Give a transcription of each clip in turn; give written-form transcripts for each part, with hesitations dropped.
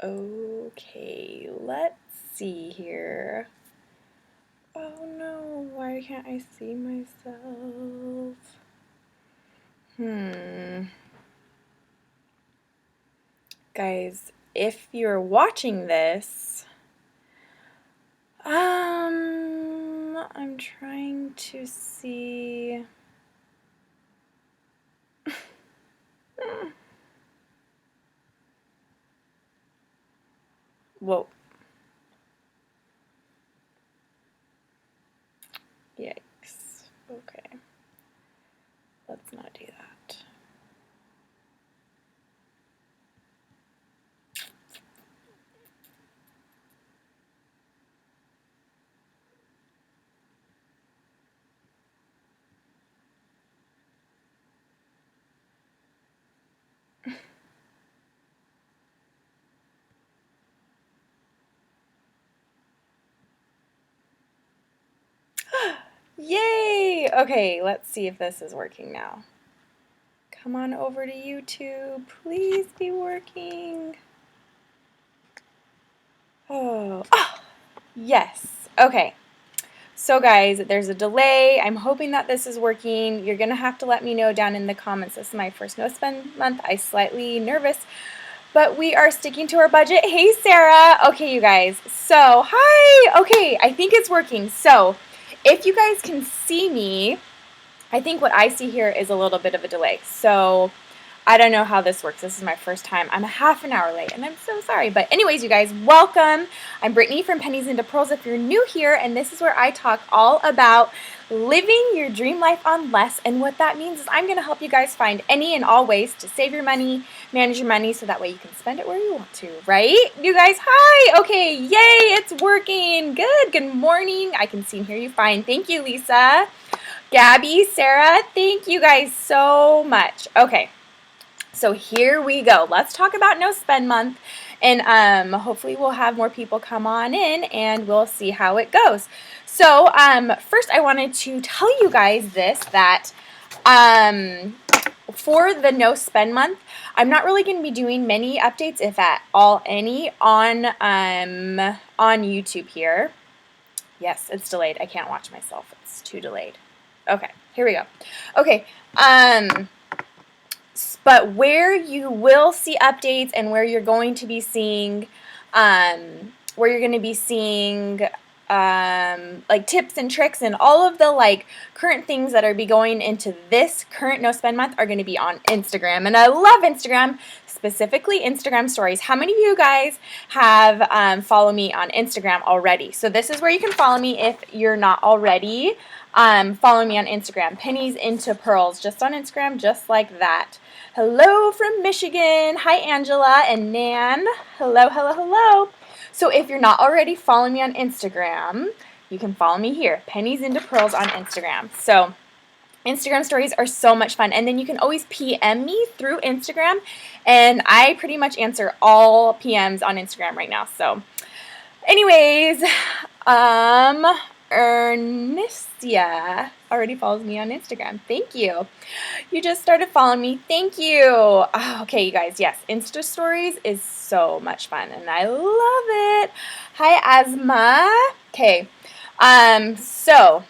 Okay, let's see here. Oh no, why can't I see myself? Guys, if you're watching this, I'm trying to see. Whoa. Yikes. Okay. Let's not do that. Yay! Okay, let's see if this is working now. Come on over to YouTube. Please be working. Oh, yes. Okay. So guys, there's a delay. I'm hoping that this is working. You're going to have to let me know down in the comments. This is my first no spend month. I'm slightly nervous, but we are sticking to our budget. Hey, Sarah. Okay, you guys. So, hi. Okay, I think it's working. So, if you guys can see me, I think what I see here is a little bit of a delay. So, I don't know how this works. This is my first time. I'm a half an hour late, and I'm so sorry. But anyways, you guys, welcome. I'm Brittany from Pennies into Pearls if you're new here, and this is where I talk all about living your dream life on less. And what that means is I'm going to help you guys find any and all ways to save your money, manage your money, so that way you can spend it where you want to, right? You guys, hi. Okay, yay, it's working. Good morning. I can see and hear you fine. Thank you, Lisa. Gabby, Sarah, thank you guys so much. Okay. So here we go. Let's talk about No Spend Month, and hopefully we'll have more people come on in, and we'll see how it goes. So first I wanted to tell you guys this, that for the No Spend Month, I'm not really going to be doing many updates, if at all any, on YouTube here. Yes, it's delayed. I can't watch myself. It's too delayed. Okay, here we go. Okay, but where you will see updates and where you're going to be seeing, like tips and tricks and all of the like current things that are be going into this current No Spend Month are going to be on Instagram. And I love Instagram, specifically Instagram stories. How many of you guys have follow me on Instagram already? So this is where you can follow me if you're not already. Follow me on Instagram, Pennies into Pearls, just on Instagram, just like that. Hello from Michigan. Hi, Angela and Nan. Hello. So if you're not already following me on Instagram, you can follow me here, Pennies into Pearls on Instagram. So Instagram stories are so much fun. And then you can always PM me through Instagram. And I pretty much answer all PMs on Instagram right now. So anyways, Ernestia already follows me on Instagram. Thank you. You just started following me. Thank you. Oh, okay, you guys. Yes, Insta stories is so much fun, and I love it. Hi, Asma. Okay. So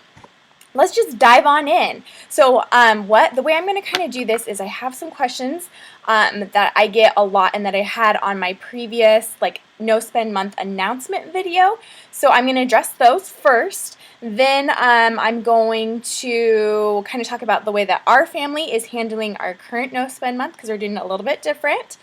let's just dive on in. So the way I'm going to kind of do this is I have some questions that I get a lot and that I had on my previous like No Spend Month announcement video. So I'm going to address those first. Then I'm going to kind of talk about the way that our family is handling our current No Spend Month, because we're doing it a little bit different.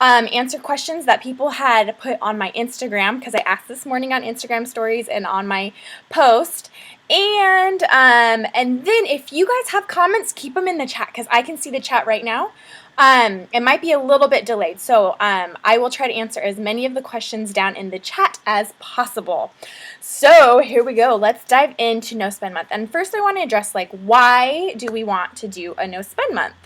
Answer questions that people had put on my Instagram, because I asked this morning on Instagram stories and on my post. And then if you guys have comments, keep them in the chat, because I can see the chat right now. It might be a little bit delayed, so I will try to answer as many of the questions down in the chat as possible. So here we go. Let's dive into No Spend Month. And first I want to address, like, why do we want to do a No Spend Month?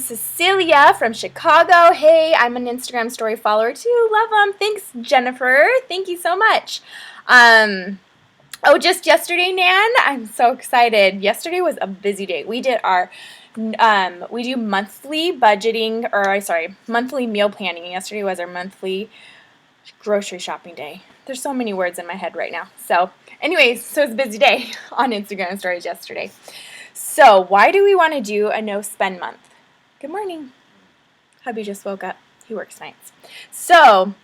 Cecilia from Chicago. Hey, I'm an Instagram story follower too. Love them. Thanks, Jennifer. Thank you so much. Oh, just yesterday, Nan? I'm so excited. Yesterday was a busy day. We did our We do monthly budgeting, or sorry, monthly meal planning. Yesterday was our monthly grocery shopping day. There's so many words in my head right now. So anyways, so it's a busy day on Instagram stories yesterday. So why do we want to do a no spend month? Good morning. Hubby just woke up. He works nights. So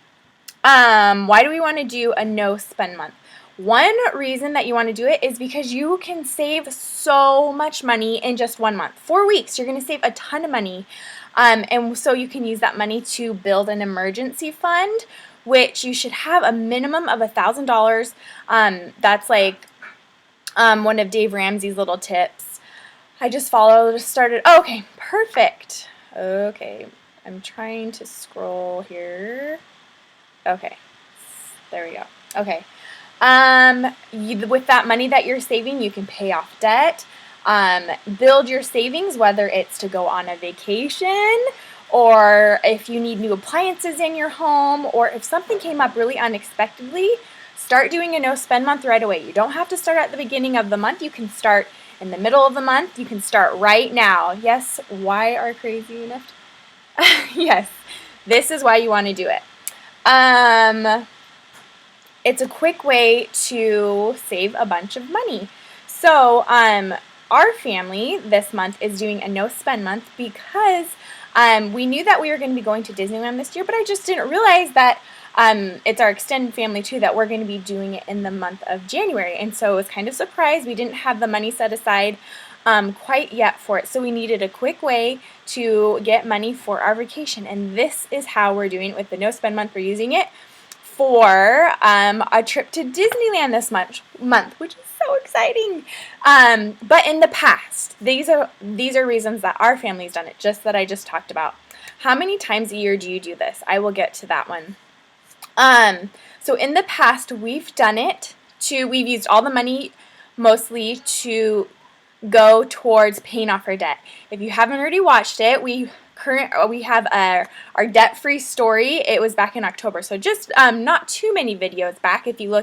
why do we want to do a no spend month? One reason that you want to do it is because you can save so much money in just 1 month. 4 weeks, you're going to save a ton of money. And so you can use that money to build an emergency fund, which you should have a minimum of $1,000. That's like one of Dave Ramsey's little tips. I just started. Oh, okay, perfect. Okay, I'm trying to scroll here. Okay, there we go. Okay. With that money that you're saving, you can pay off debt, build your savings, whether it's to go on a vacation, or if you need new appliances in your home, or if something came up really unexpectedly, start doing a no spend month right away. You don't have to start at the beginning of the month. You can start in the middle of the month. You can start right now. Yes, why are crazy enough? Yes, this is why you want to do it. It's a quick way to save a bunch of money. So, our family this month is doing a no spend month because we knew that we were going to be going to Disneyland this year, but I just didn't realize that it's our extended family too that we're going to be doing it in the month of January. And so it was kind of surprised. We didn't have the money set aside quite yet for it. So we needed a quick way to get money for our vacation. And this is how we're doing it with the no spend month. We're using it for a trip to Disneyland this month, which is so exciting. But in the past, these are reasons that our family's done it, just that I just talked about. How many times a year do you do this? I will get to that one. So in the past, we've done it we've used all the money mostly to go towards paying off our debt. If you haven't already watched it, we have our debt-free story. It was back in October, so just not too many videos back. If you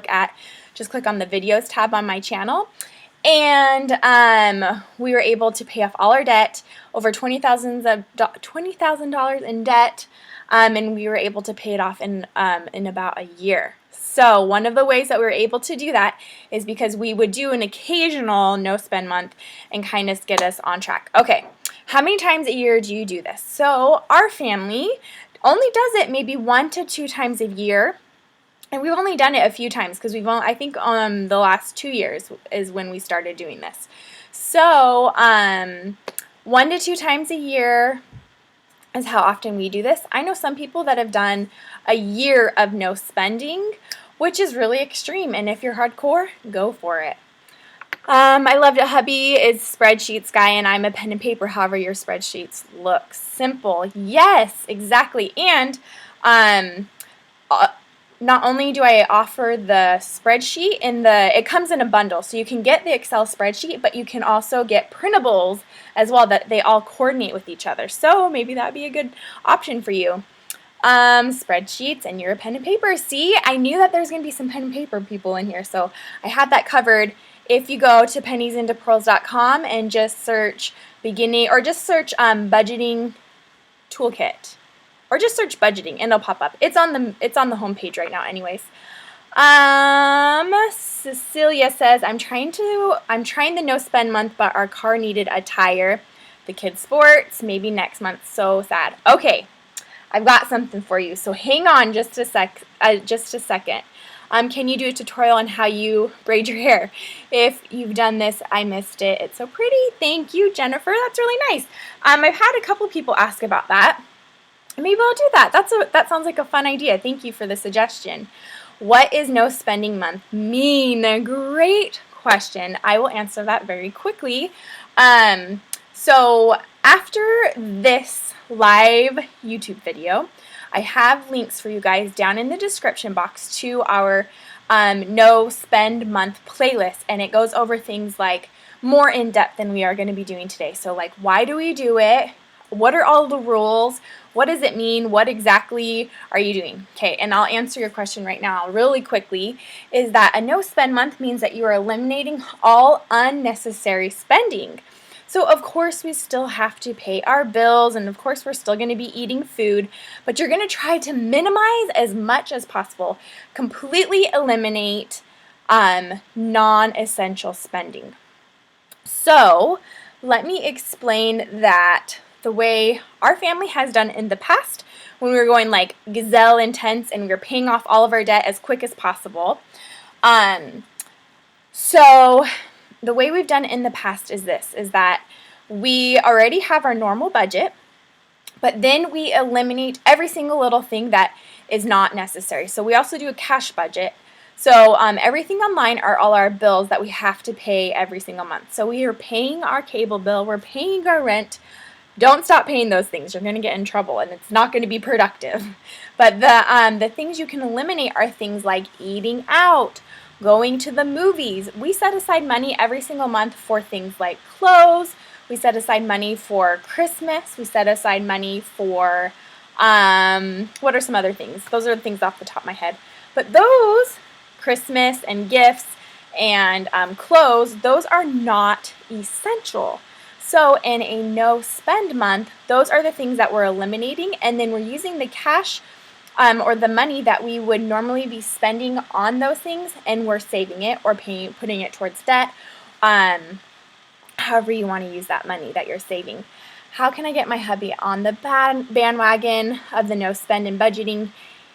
just click on the videos tab on my channel. And we were able to pay off all our debt, over $20,000 in debt, and we were able to pay it off in about a year. So one of the ways that we were able to do that is because we would do an occasional no spend month and kind of get us on track. Okay, how many times a year do you do this? So our family only does it maybe 1 to 2 times a year. And we've only done it a few times because I think the last 2 years is when we started doing this. So 1 to 2 times a year is how often we do this. I know some people that have done a year of no spending, which is really extreme. And if you're hardcore, go for it. I loved it. Hubby is spreadsheets guy, and I'm a pen and paper. However, your spreadsheets look simple. Yes, exactly. And not only do I offer the spreadsheet it comes in a bundle, so you can get the Excel spreadsheet, but you can also get printables as well that they all coordinate with each other. So maybe that'd be a good option for you. Spreadsheets, and you're a pen and paper. See, I knew that there's going to be some pen and paper people in here, so I had that covered. If you go to penniesintopearls.com and just search beginning, or just search budgeting toolkit, or just search budgeting and it'll pop up. It's on the homepage right now anyways. Cecilia says, I'm trying the no spend month, but our car needed a tire. The kids' sports, maybe next month. So sad. Okay, I've got something for you. So hang on just a second. Can you do a tutorial on how you braid your hair? If you've done this, I missed it. It's so pretty. Thank you, Jennifer. That's really nice. I've had a couple people ask about that. Maybe I'll do that. That sounds like a fun idea. Thank you for the suggestion. What is no spending month mean? Great question. I will answer that very quickly. So after this live YouTube video, I have links for you guys down in the description box to our no spend month playlist, and it goes over things like more in depth than we are going to be doing today. So like, why do we do it? What are all the rules? What does it mean? What exactly are you doing? Okay, and I'll answer your question right now really quickly, is that a no spend month means that you are eliminating all unnecessary spending. So of course we still have to pay our bills, and of course we're still going to be eating food, but you're going to try to minimize as much as possible. Completely eliminate non-essential spending. So let me explain that the way our family has done in the past when we were going like gazelle intense and we were paying off all of our debt as quick as possible. So the way we've done in the past is this, is that we already have our normal budget, but then we eliminate every single little thing that is not necessary. So we also do a cash budget. So everything online are all our bills that we have to pay every single month. So we are paying our cable bill, we're paying our rent. Don't stop paying those things. You're going to get in trouble, and it's not going to be productive. But the things you can eliminate are things like eating out, going to the movies. We set aside money every single month for things like clothes. We set aside money for Christmas. We set aside money for, what are some other things? Those are the things off the top of my head. But those, Christmas and gifts and clothes, those are not essential. So in a no spend month, those are the things that we're eliminating, and then we're using the cash or the money that we would normally be spending on those things, and we're saving it or putting it towards debt, however you want to use that money that you're saving. How can I get my hubby on the bandwagon of the no spend and budgeting?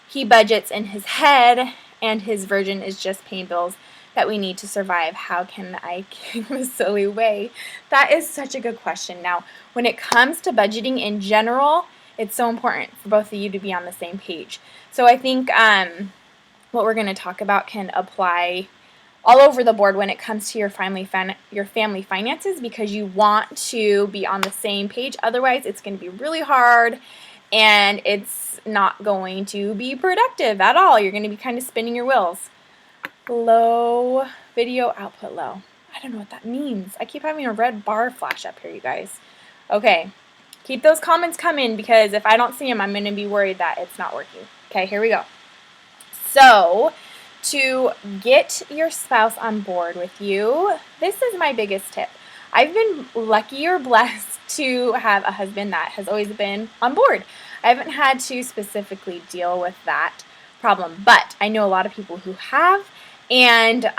He budgets in his head, and his version is just paying bills that we need to survive. How can I keep a silly way? That is such a good question. Now, when it comes to budgeting in general, it's so important for both of you to be on the same page. So I think what we're going to talk about can apply all over the board when it comes to your family finances, because you want to be on the same page. Otherwise, it's going to be really hard, and it's not going to be productive at all. You're going to be kind of spinning your wheels. Low video output low. I don't know what that means. I keep having a red bar flash up here, you guys. Okay, keep those comments coming, because if I don't see them, I'm going to be worried that it's not working. Okay, here we go. So to get your spouse on board with you, this is my biggest tip. I've been lucky or blessed to have a husband that has always been on board. I haven't had to specifically deal with that problem, but I know a lot of people who have. And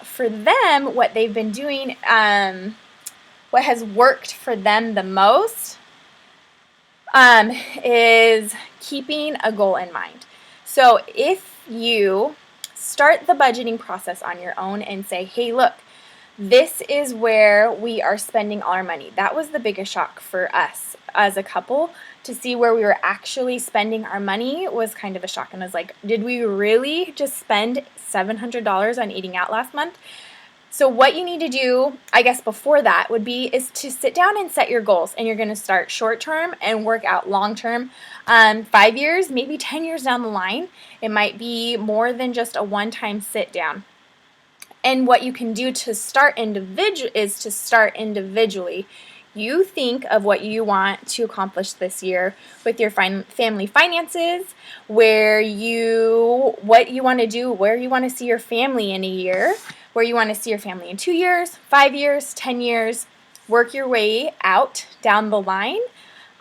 for them, what they've been doing, what has worked for them the most is keeping a goal in mind. So if you start the budgeting process on your own and say, hey, look, this is where we are spending all our money. That was the biggest shock for us as a couple. To see where we were actually spending our money was kind of a shock. And I was like, did we really just spend $700 on eating out last month? So what you need to do, I guess before that would be, is to sit down and set your goals. And you're going to start short term and work out long term. 5 years, maybe 10 years down the line, it might be more than just a one-time sit down. And what you can do to start individually. You think of what you want to accomplish this year with your family finances, what you want to do, where you want to see your family in a year, where you want to see your family in 2 years, 5 years, 10 years. Work your way out down the line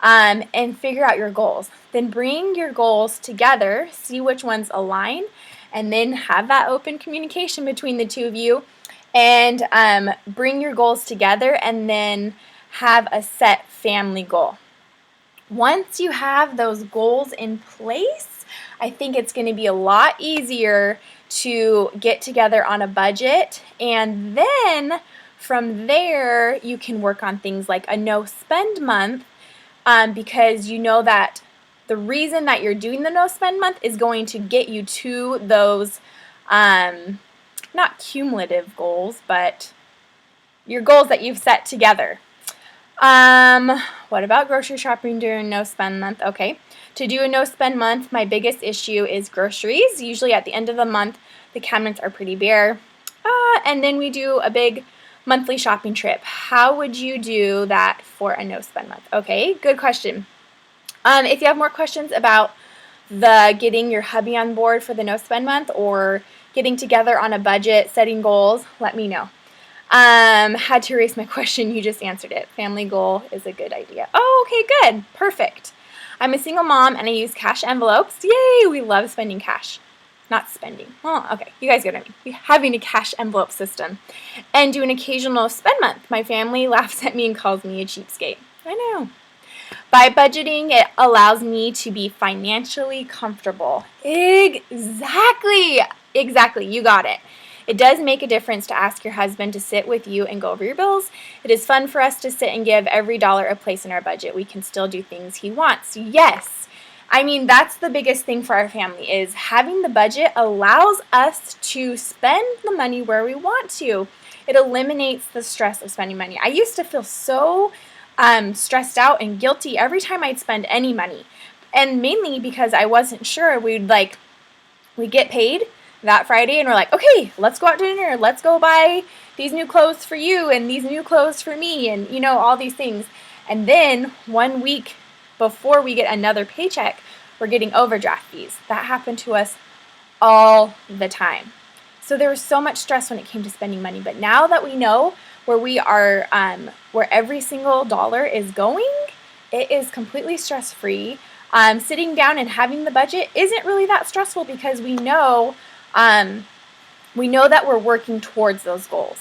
and figure out your goals. Then bring your goals together, see which ones align, and then have that open communication between the two of you, and bring your goals together, and then have a set family goal. Once you have those goals in place, I think it's going to be a lot easier to get together on a budget, and then from there you can work on things like a no spend month, because you know that the reason that you're doing the no spend month is going to get you to those not cumulative goals, but your goals that you've set together. What about grocery shopping during no spend month? Okay, to do a no spend month, my biggest issue is groceries. Usually at the end of the month, the cabinets are pretty bare. And then we do a big monthly shopping trip. How would you do that for a no spend month? Okay, good question. If you have more questions about getting your hubby on board for the no spend month, or getting together on a budget, setting goals, let me know. Had to erase my question. You just answered it. Family goal is a good idea. Oh, okay, good. Perfect. I'm a single mom and I use cash envelopes. Yay! We love spending cash. Not spending. Oh, okay. You guys get what I mean. We having a cash envelope system. And do an occasional spend month. My family laughs at me and calls me a cheapskate. I know. By budgeting, it allows me to be financially comfortable. Exactly. Exactly. You got it. It does make a difference to ask your husband to sit with you and go over your bills. It is fun for us to sit and give every dollar a place in our budget. We can still do things he wants. Yes. I mean, that's the biggest thing for our family is having the budget allows us to spend the money where we want to. It eliminates the stress of spending money. I used to feel so stressed out and guilty every time I'd spend any money. And mainly because I wasn't sure. We'd get paid that Friday and we're like, okay, let's go out to dinner. Let's go buy these new clothes for you and these new clothes for me and, all these things. And then 1 week before we get another paycheck, we're getting overdraft fees. That happened to us all the time. So there was so much stress when it came to spending money. But now that we know where we are, where every single dollar is going, it is completely stress-free. Sitting down and having the budget isn't really that stressful because we know that we're working towards those goals.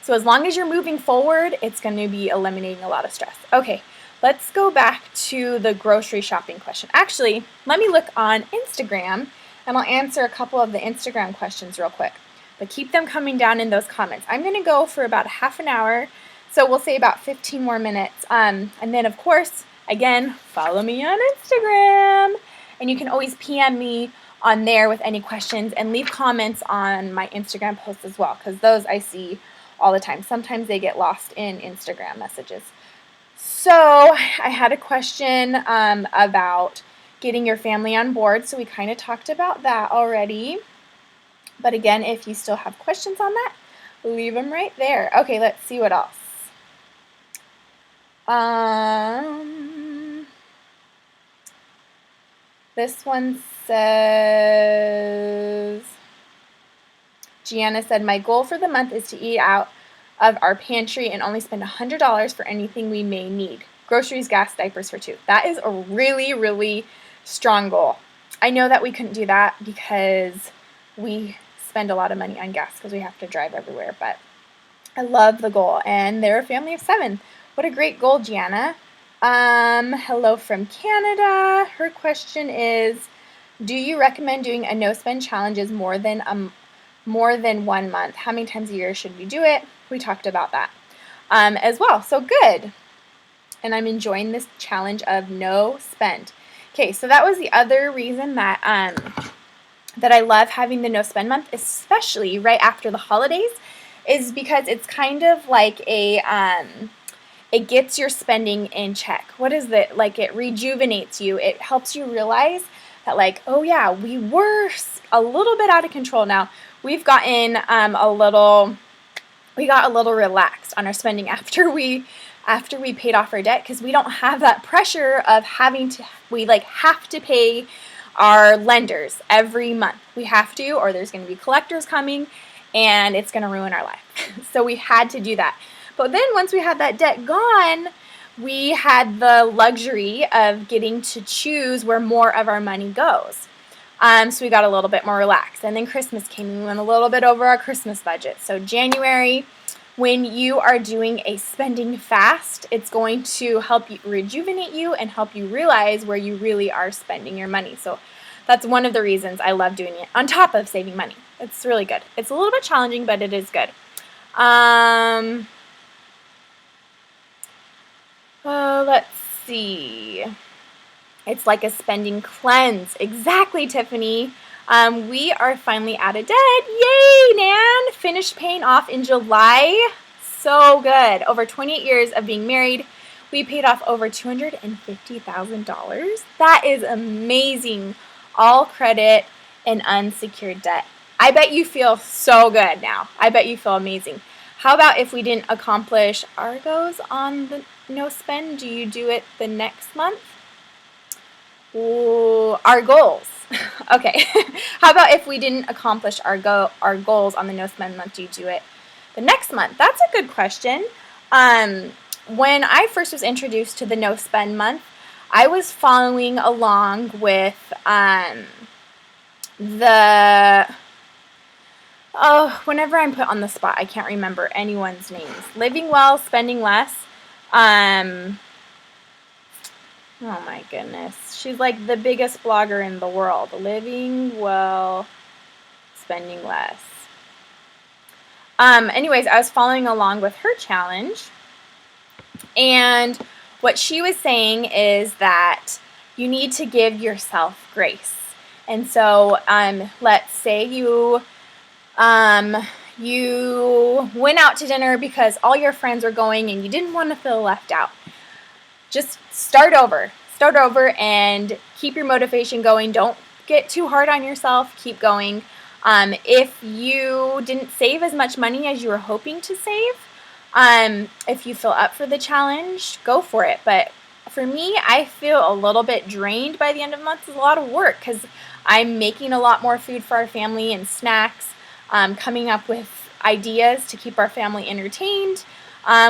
So as long as you're moving forward, it's going to be eliminating a lot of stress. Okay, let's go back to the grocery shopping question. Actually, let me look on Instagram and I'll answer a couple of the Instagram questions real quick. But keep them coming down in those comments. I'm going to go for about half an hour, so we'll say about 15 more minutes. And then, of course, again, follow me on Instagram. And you can always PM me on there with any questions and leave comments on my Instagram posts as well, because those I see all the time. Sometimes they get lost in Instagram messages. So I had a question about getting your family on board. So we kind of talked about that already. But again, if you still have questions on that, leave them right there. Okay, let's see what else. This one says, Gianna said, my goal for the month is to eat out of our pantry and only spend $100 for anything we may need. Groceries, gas, diapers for 2. That is a really, really strong goal. I know that we couldn't do that because we spend a lot of money on gas because we have to drive everywhere, but I love the goal. And they're a family of 7. What a great goal, Gianna. Hello from Canada. Her question is, do you recommend doing a no-spend challenges more than 1 month? How many times a year should we do it? We talked about that as well. So good. And I'm enjoying this challenge of no spend. Okay, so that was the other reason that that I love having the no spend month, especially right after the holidays, is because it's kind of like it gets your spending in check. What is it? Like, it rejuvenates you. It helps you realize that, like, oh yeah, we were a little bit out of control now. We've gotten we got a little relaxed on our spending after we paid off our debt, because we don't have that pressure of we have to pay our lenders every month. We have to, or there's going to be collectors coming and it's going to ruin our life. So we had to do that. But then once we had that debt gone, we had the luxury of getting to choose where more of our money goes. So we got a little bit more relaxed. And then Christmas came and we went a little bit over our Christmas budget. So January, when you are doing a spending fast, it's going to help you rejuvenate you and help you realize where you really are spending your money. So that's one of the reasons I love doing it, on top of saving money. It's really good. It's a little bit challenging, but it is good. Let's see. It's like a spending cleanse. Exactly, Tiffany. We are finally out of debt. Yay, Nan! Finished paying off in July. So good. Over 28 years of being married, we paid off over $250,000. That is amazing. All credit and unsecured debt. I bet you feel so good now. I bet you feel amazing. How about if we didn't accomplish our goals on the no spend? Do you do it the next month? Ooh, our goals. Okay. How about if we didn't accomplish our goals on the no spend month? Do you do it the next month? That's a good question. When I first was introduced to the no spend month, I was following along with whenever I'm put on the spot, I can't remember anyone's names. Living Well, Spending Less. Oh my goodness. She's like the biggest blogger in the world. Living Well, Spending Less. Anyways, I was following along with her challenge. And what she was saying is that you need to give yourself grace. And so let's say you went out to dinner because all your friends were going and you didn't want to feel left out. Just start over. Start over and keep your motivation going. Don't get too hard on yourself. Keep going. If you didn't save as much money as you were hoping to save, if you feel up for the challenge, go for it. But for me, I feel a little bit drained by the end of the month. It's a lot of work because I'm making a lot more food for our family and snacks, coming up with ideas to keep our family entertained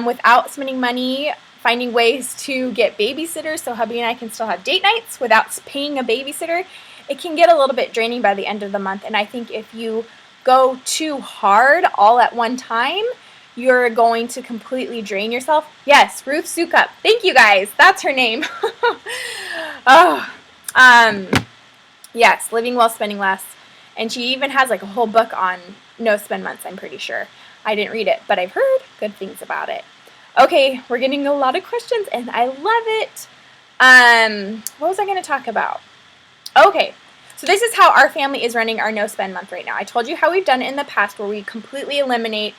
without spending money, finding ways to get babysitters so hubby and I can still have date nights without paying a babysitter. It can get a little bit draining by the end of the month, and I think if you go too hard all at one time, you're going to completely drain yourself. Yes, Ruth Sukup. Thank you guys. That's her name. Yes, Living Well, Spending Less. And she even has like a whole book on no spend months, I'm pretty sure. I didn't read it, but I've heard good things about it. Okay, we're getting a lot of questions, and I love it. What was I going to talk about? Okay, so this is how our family is running our no spend month right now. I told you how we've done it in the past where we completely eliminate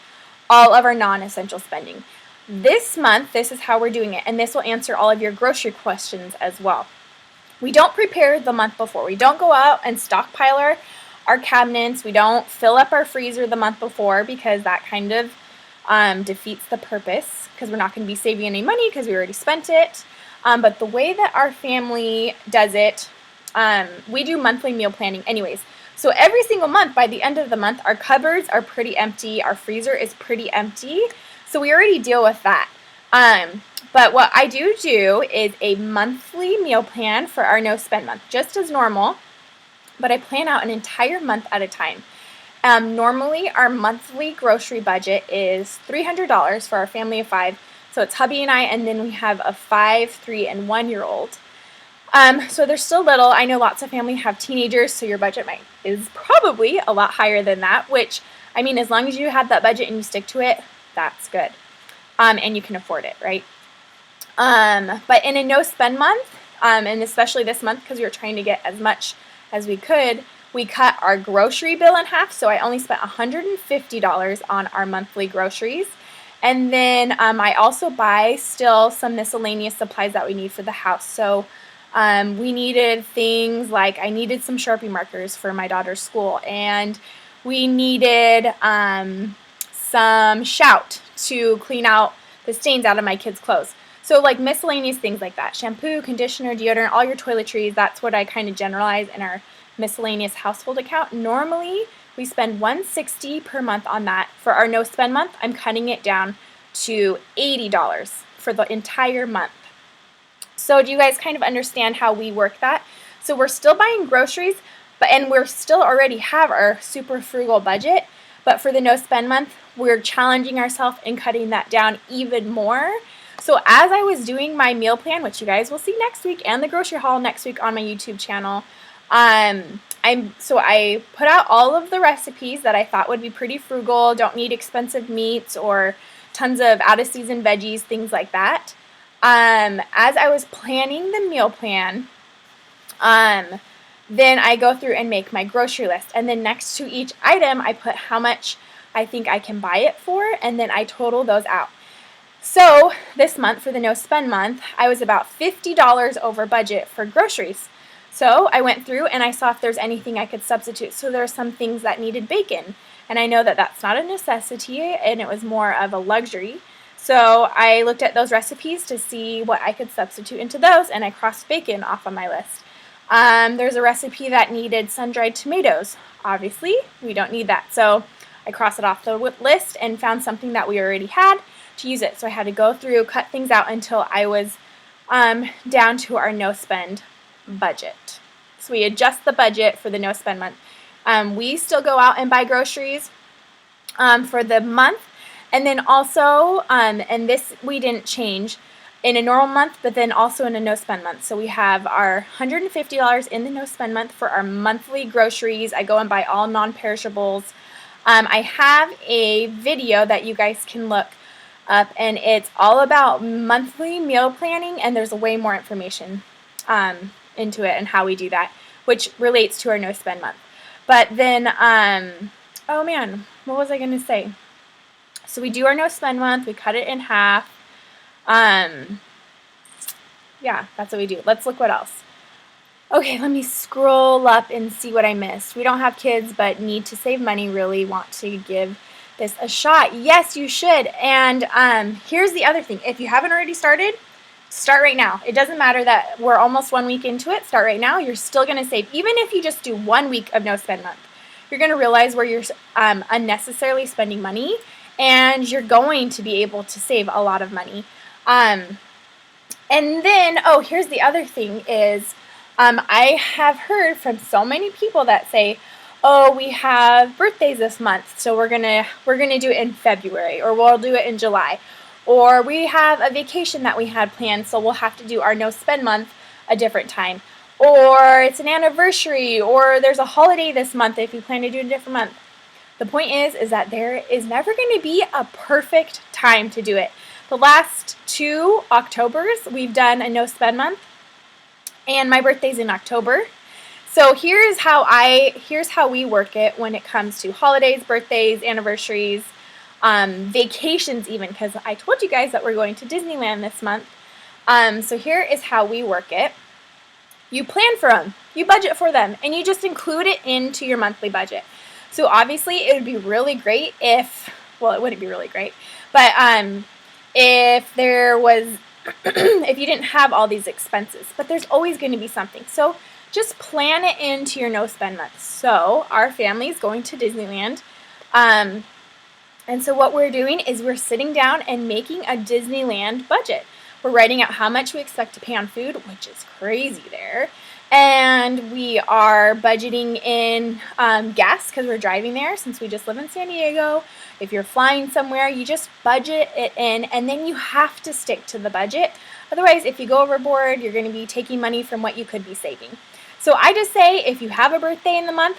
all of our non-essential spending. This month, this is how we're doing it, and this will answer all of your grocery questions as well. We don't prepare the month before. We don't go out and stockpile our cabinets. We don't fill up our freezer the month before because that kind of defeats the purpose because we're not going to be saving any money because we already spent it. But the way that our family does it, we do monthly meal planning anyways. So every single month, by the end of the month, our cupboards are pretty empty. Our freezer is pretty empty. So we already deal with that. But what I do is a monthly meal plan for our no spend month, just as normal. But I plan out an entire month at a time. Normally, our monthly grocery budget is $300 for our family of 5. So it's hubby and I, and then we have a 5, 3, and 1-year-old. So they're still little. I know lots of families have teenagers, so your budget is probably a lot higher than that, which, I mean, as long as you have that budget and you stick to it, that's good. And you can afford it, right? But in a no spend month, and especially this month because we were trying to get as much as we could, we cut our grocery bill in half. So I only spent $150 on our monthly groceries. And then I also buy still some miscellaneous supplies that we need for the house. So we needed things like I needed some Sharpie markers for my daughter's school, and we needed some Shout to clean out the stains out of my kids' clothes. So like miscellaneous things like that, shampoo, conditioner, deodorant, all your toiletries, that's what I kind of generalize in our miscellaneous household account. Normally, we spend $160 per month on that. For our no spend month, I'm cutting it down to $80 for the entire month. So do you guys kind of understand how we work that? So we're still buying groceries, and we're still already have our super frugal budget, but for the no spend month, we're challenging ourselves and cutting that down even more. So as I was doing my meal plan, which you guys will see next week, and the grocery haul next week on my YouTube channel, I put out all of the recipes that I thought would be pretty frugal, don't need expensive meats or tons of out-of-season veggies, things like that. As I was planning the meal plan, then I go through and make my grocery list. And then next to each item, I put how much I think I can buy it for, and then I total those out. So this month, for the no spend month, I was about $50 over budget for groceries. So I went through and I saw if there's anything I could substitute. So there are some things that needed bacon, and I know that that's not a necessity, and it was more of a luxury. So I looked at those recipes to see what I could substitute into those, and I crossed bacon off on my list. There's a recipe that needed sun-dried tomatoes. Obviously, we don't need that. So I crossed it off the list and found something that we already had to use it. So I had to go through, cut things out until I was down to our no spend budget. So we adjust the budget for the no spend month. We still go out and buy groceries for the month, and then also, and this we didn't change in a normal month, but then also in a no spend month. So we have our $150 in the no spend month for our monthly groceries. I go and buy all non-perishables. I have a video that you guys can look up, and it's all about monthly meal planning, and there's way more information into it and how we do that, which relates to our no spend month. But then, oh man, what was I going to say? So we do our no spend month, we cut it in half. Yeah, that's what we do. Let's look what else. Okay, let me scroll up and see what I missed. We don't have kids, but need to save money, really want to give this a shot. Yes, you should. And here's the other thing. If you haven't already started, start right now. It doesn't matter that we're almost 1 week into it. Start right now. You're still going to save. Even if you just do 1 week of no spend month, you're going to realize where you're unnecessarily spending money, and you're going to be able to save a lot of money. And then, oh, here's the other thing is, I have heard from so many people that say, oh, we have birthdays this month, so we're gonna do it in February, or we'll do it in July. Or we have a vacation that we had planned, so we'll have to do our no spend month a different time. Or it's an anniversary, or there's a holiday this month if you plan to do it a different month. The point is that there is never going to be a perfect time to do it. The last 2 Octobers, we've done a no spend month, and my birthday's in October. So here's how we work it when it comes to holidays, birthdays, anniversaries, vacations even, because I told you guys that we're going to Disneyland this month. So here is how we work it. You plan for them, you budget for them, and you just include it into your monthly budget. So obviously it would be really great if, well, it wouldn't be really great, but if there was, if you didn't have all these expenses, but there's always going to be something. So just plan it into your no spend month. So our family is going to Disneyland. And so what we're doing is we're sitting down and making a Disneyland budget. We're writing out how much we expect to pay on food, which is crazy there. And we are budgeting in gas because we're driving there since we just live in San Diego. If you're flying somewhere, you just budget it in, and then you have to stick to the budget. Otherwise, if you go overboard, you're going to be taking money from what you could be saving. So I just say if you have a birthday in the month,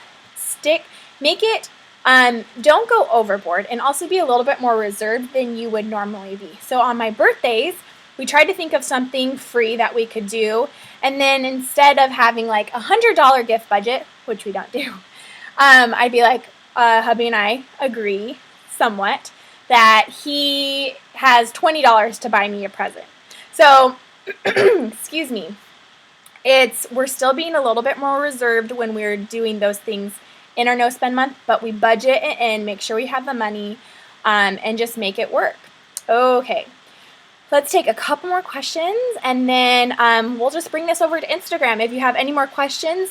make it, don't go overboard, and also be a little bit more reserved than you would normally be. So on my birthdays, we tried to think of something free that we could do, and then instead of having like $100 gift budget, which we don't do, I'd be like, hubby and I agree somewhat that he has $20 to buy me a present. So, excuse me, we're still being a little bit more reserved when we're doing those things in our no spend month, but we budget it in, make sure we have the money, and just make it work. Okay. Let's take a couple more questions, and then we'll just bring this over to Instagram. If you have any more questions,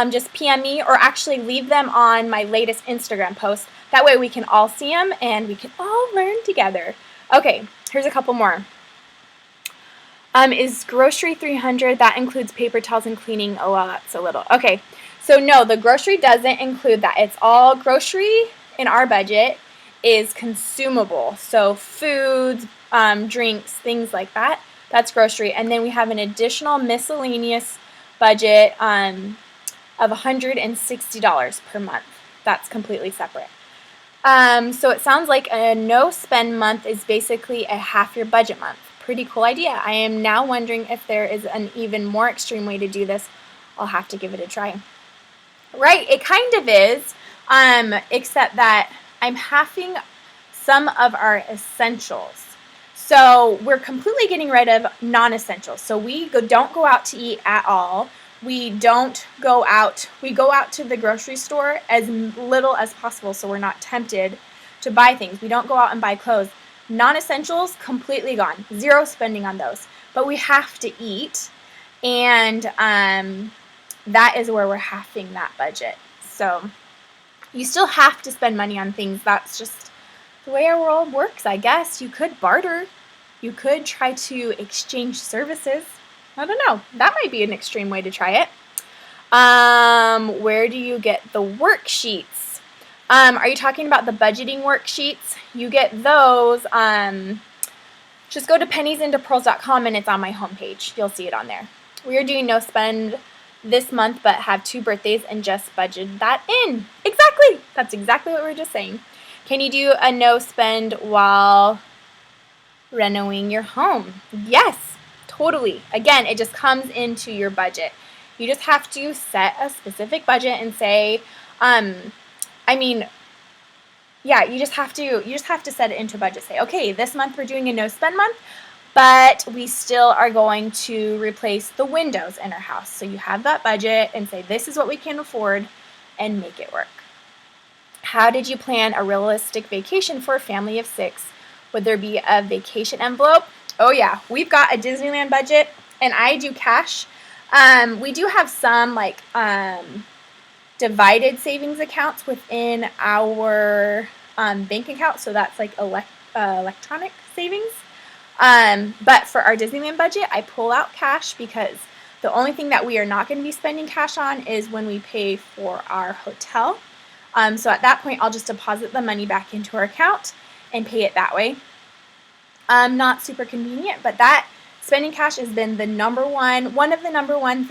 just PM me, or actually leave them on my latest Instagram post. That way we can all see them, and we can all learn together. Okay, here's a couple more. Is grocery $300? That includes paper towels and cleaning. Oh, well, that's a little. Okay, so no, the grocery doesn't include that. It's all grocery in our budget is consumable. So foods, drinks, things like that. That's grocery. And then we have an additional miscellaneous budget of $160 per month. That's completely separate. So it sounds like a no spend month is basically a half your budget month. Pretty cool idea. I am now wondering if there is an even more extreme way to do this. I'll have to give it a try. Right, it kind of is, except that I'm halving some of our essentials. So we're completely getting rid of non-essentials. So we don't go out to eat at all. We don't go out. We go out to the grocery store as little as possible so we're not tempted to buy things. We don't go out and buy clothes. Non-essentials, completely gone. Zero spending on those. But we have to eat, and that is where we're halving that budget. So You still have to spend money on things. That's just the way our world works, I guess. You could barter. You could try to exchange services. I don't know. That might be an extreme way to try it. Where do you get the worksheets? Are you talking about the budgeting worksheets? You get those. Just go to penniesandpearls.com and it's on my homepage. You'll see it on there. We are doing no spend this month, but have 2 birthdays and just budget that in. Exactly. That's exactly what we were just saying. Can you do a no spend while renovating your home? Yes, totally. Again, it just comes into your budget. You just have to set a specific budget and say, you just have to set it into a budget. Say, okay, this month we're doing a no spend month, but we still are going to replace the windows in our house. So you have that budget and say, this is what we can afford, and make it work. How did you plan a realistic vacation for a family of 6? Would there be a vacation envelope? Oh yeah, we've got a Disneyland budget, and I do cash. We do have some divided savings accounts within our bank account, so that's like electronic savings. But for our Disneyland budget, I pull out cash because the only thing that we are not going to be spending cash on is when we pay for our hotel. So at that point, I'll just deposit the money back into our account and pay it that way. Not super convenient, but that spending cash has been the one of the number ones.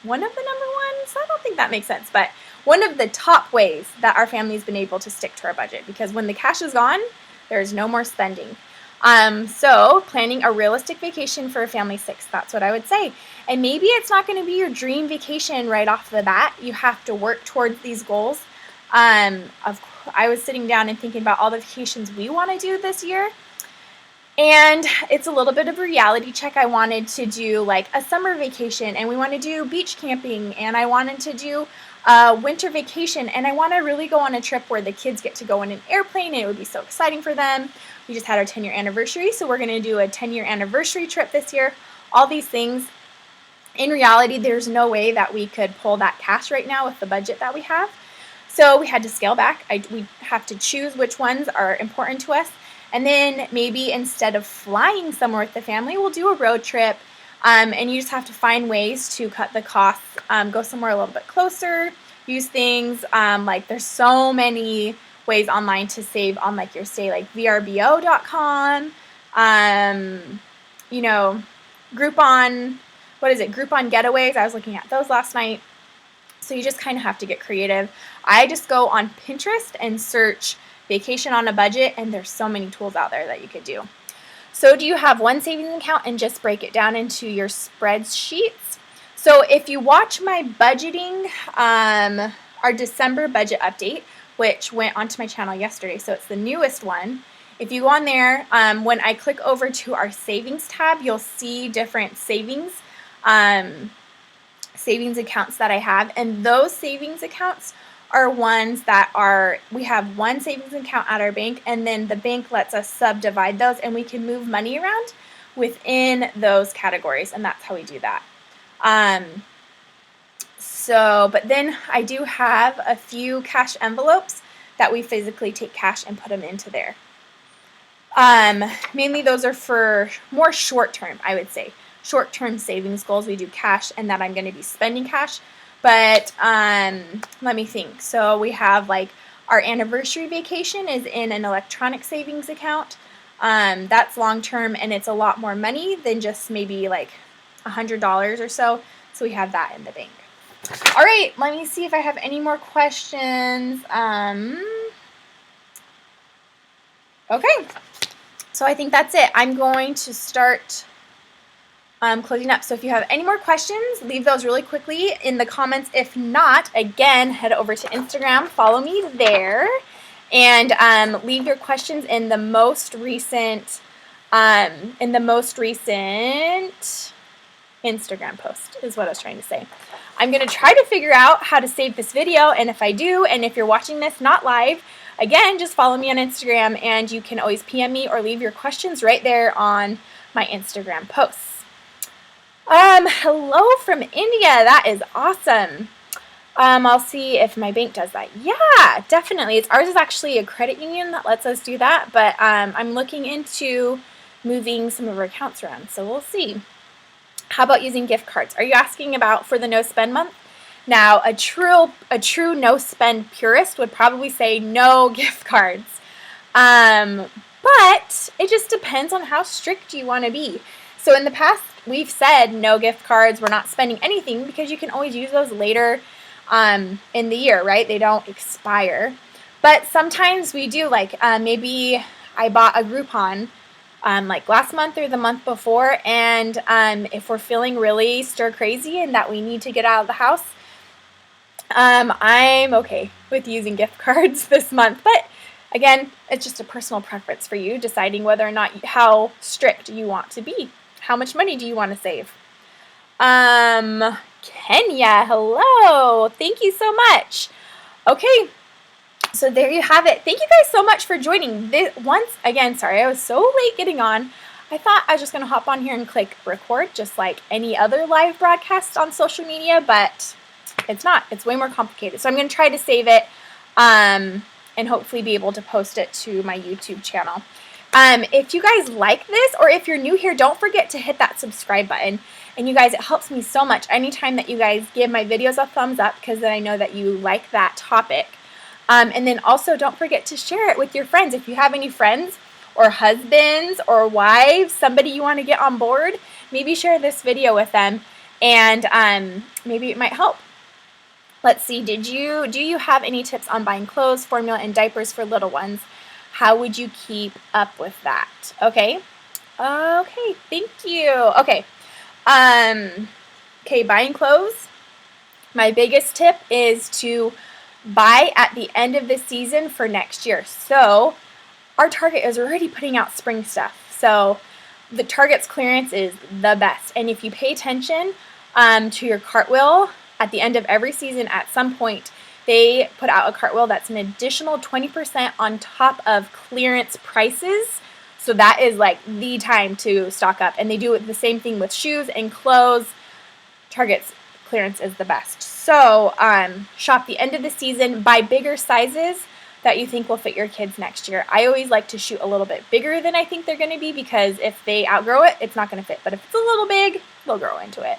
I don't think that makes sense, but one of the top ways that our family's been able to stick to our budget, because when the cash is gone, there's no more spending. So planning a realistic vacation for a family 6, that's what I would say. And maybe it's not going to be your dream vacation right off the bat. You have to work towards these goals. I was sitting down and thinking about all the vacations we want to do this year. And it's a little bit of a reality check. I wanted to do like a summer vacation, and we want to do beach camping, and I wanted to do a winter vacation, and I want to really go on a trip where the kids get to go in an airplane, and it would be so exciting for them. We just had our 10-year anniversary, so we're going to do a 10-year anniversary trip this year. All these things. In reality, there's no way that we could pull that cash right now with the budget that we have. So we had to scale back. We have to choose which ones are important to us. And then maybe instead of flying somewhere with the family, we'll do a road trip. And you just have to find ways to cut the costs, go somewhere a little bit closer, use things like there's so many ways online to save on like your stay, like vrbo.com, Groupon, Groupon getaways. I was looking at those last night. So you just kind of have to get creative. I just go on Pinterest and search vacation on a budget, and there's so many tools out there that you could do. So do you have one savings account and just break it down into your spreadsheets? So if you watch my budgeting, our December budget update, which went onto my channel yesterday, so it's the newest one. If you go on there, when I click over to our savings tab, you'll see different savings accounts that I have, and those savings accounts are ones that we have one savings account at our bank, and then the bank lets us subdivide those, and we can move money around within those categories, and that's how we do that. But then I do have a few cash envelopes that we physically take cash and put them into there. Mainly those are for more short-term, I would say. Short-term savings goals. We do cash, and that I'm going to be spending cash. But let me think. So we have like our anniversary vacation is in an electronic savings account. That's long-term, and it's a lot more money than just maybe like $100 or so. So we have that in the bank. All right, let me see if I have any more questions. Okay, so I think that's it. I'm going to start closing up. So if you have any more questions, leave those really quickly in the comments. If not, again, head over to Instagram, follow me there, and leave your questions in the most recent Instagram post is what I was trying to say. I'm going to try to figure out how to save this video, and if I do, and if you're watching this not live, again, just follow me on Instagram, and you can always PM me or leave your questions right there on my Instagram posts. Hello from India. That is awesome. I'll see if my bank does that. Yeah, definitely. Ours is actually a credit union that lets us do that, but I'm looking into moving some of our accounts around, so we'll see. How about using gift cards? Are you asking about for the no spend month? Now, a true no spend purist would probably say no gift cards. But it just depends on how strict you want to be. So in the past, we've said no gift cards, we're not spending anything, because you can always use those later in the year, right? They don't expire. But sometimes we do, like maybe I bought a Groupon like last month or the month before, and if we're feeling really stir crazy and that we need to get out of the house, I'm okay with using gift cards this month. But again, it's just a personal preference for you, deciding whether or not how strict you want to be. How much money do you want to save? Kenya, hello. Thank you so much. Okay, so there you have it. Thank you guys so much for joining. Once again, sorry I was so late getting on. I thought I was just going to hop on here and click record just like any other live broadcast on social media, but it's not. It's way more complicated. So I'm going to try to save it and hopefully be able to post it to my YouTube channel. If you guys like this, or if you're new here, don't forget to hit that subscribe button. And you guys, it helps me so much anytime that you guys give my videos a thumbs up, because then I know that you like that topic. And then also don't forget to share it with your friends. If you have any friends or husbands or wives, somebody you want to get on board, maybe share this video with them, and maybe it might help. Let's see, do you have any tips on buying clothes, formula, and diapers for little ones? How would you keep up with that? Okay, thank you. Okay, buying clothes. My biggest tip is to buy at the end of the season for next year. So our Target is already putting out spring stuff. So the Target's clearance is the best. And if you pay attention to your cartwheel, at the end of every season, at some point, they put out a cartwheel that's an additional 20% on top of clearance prices. So that is like the time to stock up. And they do the same thing with shoes and clothes. Target's clearance is the best. So shop the end of the season, buy bigger sizes that you think will fit your kids next year. I always like to shoot a little bit bigger than I think they're going to be, because if they outgrow it, it's not going to fit. But if it's a little big, they'll grow into it.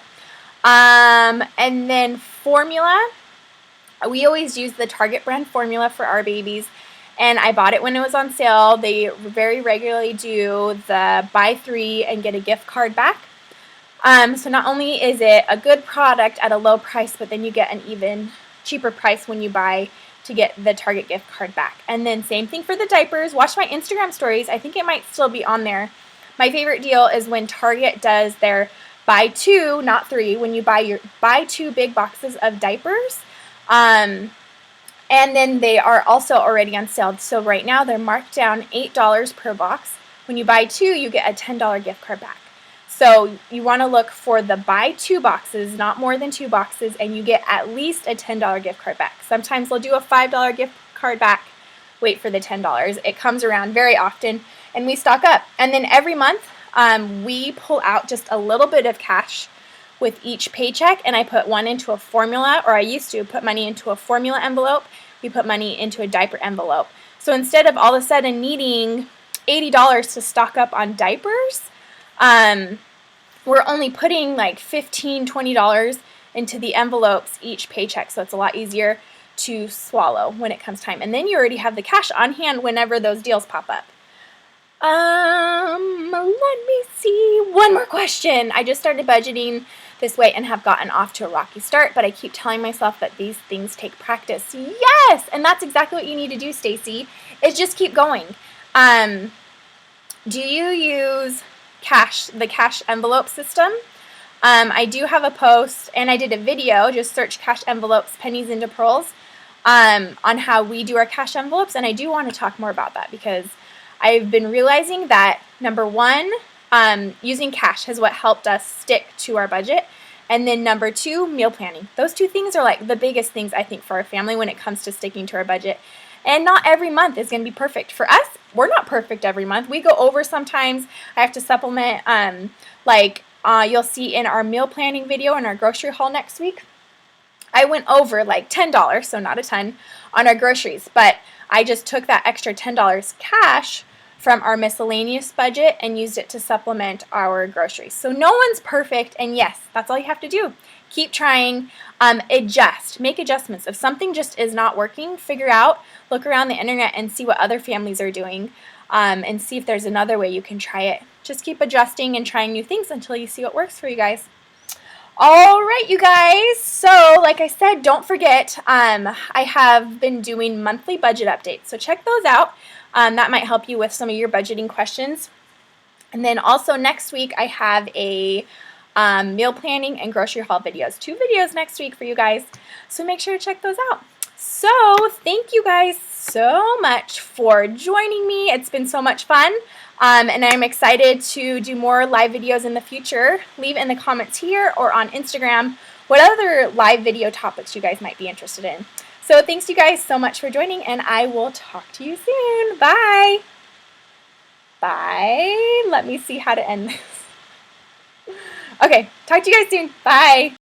And then formula. We always use the Target brand formula for our babies, and I bought it when it was on sale. They very regularly do the buy 3 and get a gift card back. So not only is it a good product at a low price, but then you get an even cheaper price when you buy to get the Target gift card back. And then same thing for the diapers. Watch my Instagram stories. I think it might still be on there. My favorite deal is when Target does their buy 2, not 3, when you buy 2 big boxes of diapers. And then they are also already on sale. So right now they're marked down $8 per box. When you buy 2, you get a $10 gift card back. So you want to look for the buy 2 boxes, not more than 2 boxes, and you get at least a $10 gift card back. Sometimes they'll do a $5 gift card back. Wait for the $10. It comes around very often, and we stock up. And then every month we pull out just a little bit of cash with each paycheck, and I put one into a formula, or I used to put money into a formula envelope. We put money into a diaper envelope. So instead of all of a sudden needing $80 to stock up on diapers, we're only putting like $15, $20 into the envelopes each paycheck. So it's a lot easier to swallow when it comes time. And then you already have the cash on hand whenever those deals pop up. Let me see. One more question. I just started budgeting this way and have gotten off to a rocky start, but I keep telling myself that these things take practice. Yes, and that's exactly what you need to do, Stacy, is just keep going. Do you use the cash envelope system? I do have a post, and I did a video, just search cash envelopes, pennies into pearls, on how we do our cash envelopes, and I do want to talk more about that, because I've been realizing that, number one, using cash is what helped us stick to our budget. And then number 2, meal planning. Those 2 things are like the biggest things I think for our family when it comes to sticking to our budget. And not every month is going to be perfect. For us, we're not perfect every month. We go over sometimes. I have to supplement, you'll see in our meal planning video in our grocery haul next week. I went over like $10, so not a ton, on our groceries, but I just took that extra $10 cash from our miscellaneous budget and used it to supplement our groceries. So no one's perfect, and yes, that's all you have to do. Keep trying, adjust, make adjustments. If something just is not working, figure out, look around the internet and see what other families are doing, and see if there's another way you can try it. Just keep adjusting and trying new things until you see what works for you guys. All right, you guys. So, like I said, don't forget, I have been doing monthly budget updates. So check those out. That might help you with some of your budgeting questions. And then also next week, I have a meal planning and grocery haul videos. 2 videos next week for you guys. So make sure to check those out. So thank you guys so much for joining me. It's been so much fun. And I'm excited to do more live videos in the future. Leave in the comments here or on Instagram what other live video topics you guys might be interested in. So thanks you guys so much for joining, and I will talk to you soon. Bye. Bye. Let me see how to end this. Okay, talk to you guys soon. Bye.